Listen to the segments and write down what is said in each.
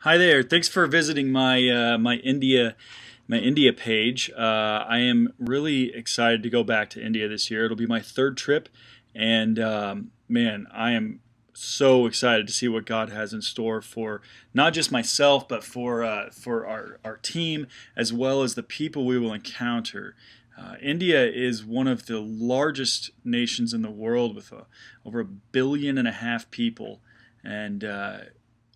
Hi there. Thanks for visiting my India page. I am really excited to go back to India this year. It'll be my third trip, and man, I am so excited to see what God has in store for not just myself, but for our team as well as the people we will encounter. India is one of the largest nations in the world with over 1.5 billion people, and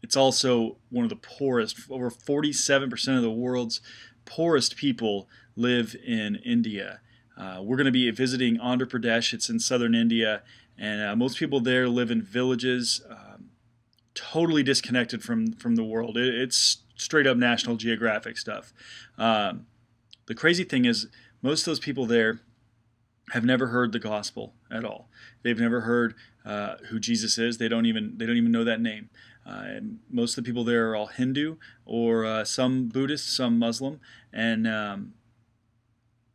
it's also one of the poorest. Over 47% of the world's poorest people live in India. We're going to be visiting Andhra Pradesh. It's in southern India, and most people there live in villages, totally disconnected from the world. It's straight up National Geographic stuff. The crazy thing is, most of those people there have never heard the gospel at all. They've never heard who Jesus is. They don't even know that name. And most of the people there are all Hindu or some Buddhist, some Muslim, and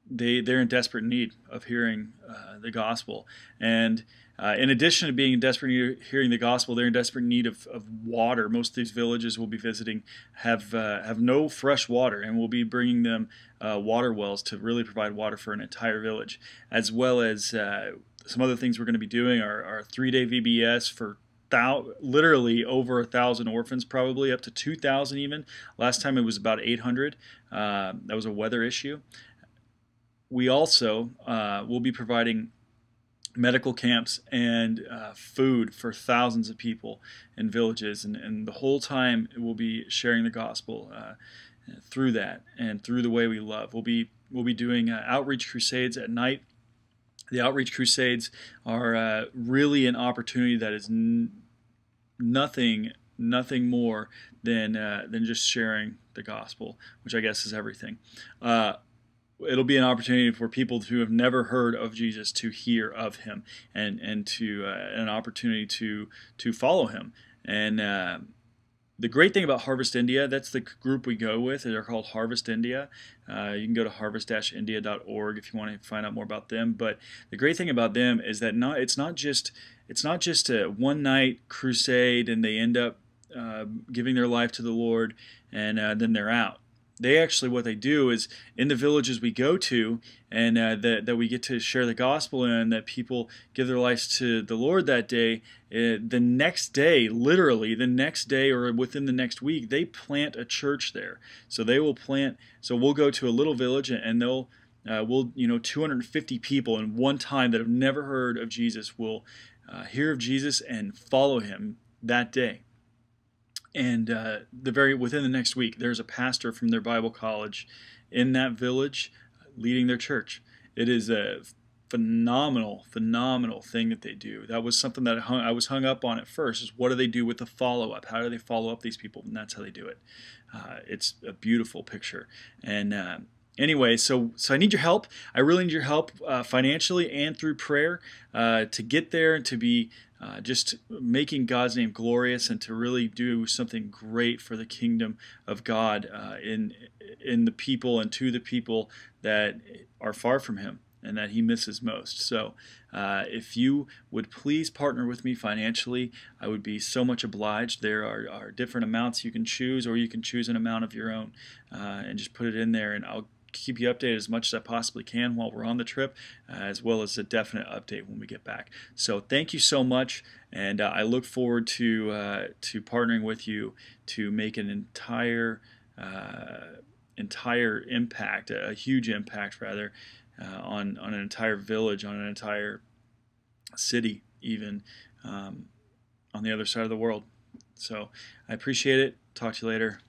they're in desperate need of hearing the gospel. And in addition to being in desperate need of hearing the gospel, they're in desperate need of water. Most of these villages we'll be visiting have no fresh water, and we'll be bringing them water wells to really provide water for an entire village, as well as some other things we're going to be doing are 3-day VBS for literally over 1,000 orphans, probably up to 2,000 even. Last time it was about 800. That was a weather issue. We also will be providing medical camps and food for thousands of people in villages, and the whole time we'll be sharing the gospel through that and through the way we love. We'll be doing outreach crusades at night. The outreach crusades are really an opportunity that is nothing more than just sharing the gospel, which I guess is everything. It'll be an opportunity for people who have never heard of Jesus to hear of him, and to an opportunity to follow him. And the great thing about Harvest India, that's the group we go with. They're called Harvest India. You can go to harvest-india.org if you want to find out more about them. But the great thing about them is that it's not just a one-night crusade and they end up giving their life to the Lord and then they're out. They actually, what they do is in the villages we go to, and that we get to share the gospel in, that people give their lives to the Lord that day. The next day, literally the next day or within the next week, they plant a church there. So they will plant. So we'll go to a little village, and they'll 250 people in one time that have never heard of Jesus will hear of Jesus and follow him that day. And within the next week, there's a pastor from their Bible college in that village leading their church. It is a phenomenal thing that they do. That was something that I was hung up on at first, is what do they do with the follow-up? How do they follow up these people? And that's how they do it. It's a beautiful picture. And anyway, so I need your help. I really need your help financially and through prayer to get there and to be just making God's name glorious, and to really do something great for the kingdom of God in the people and to the people that are far from him and that he misses most. So if you would please partner with me financially, I would be so much obliged. There are different amounts you can choose, or you can choose an amount of your own and just put it in there, and I'll keep you updated as much as I possibly can while we're on the trip, as well as a definite update when we get back. So thank you so much, and I look forward to partnering with you to make an entire impact, a huge impact rather, on an entire village, on an entire city, even on the other side of the world. So I appreciate it. Talk to you later.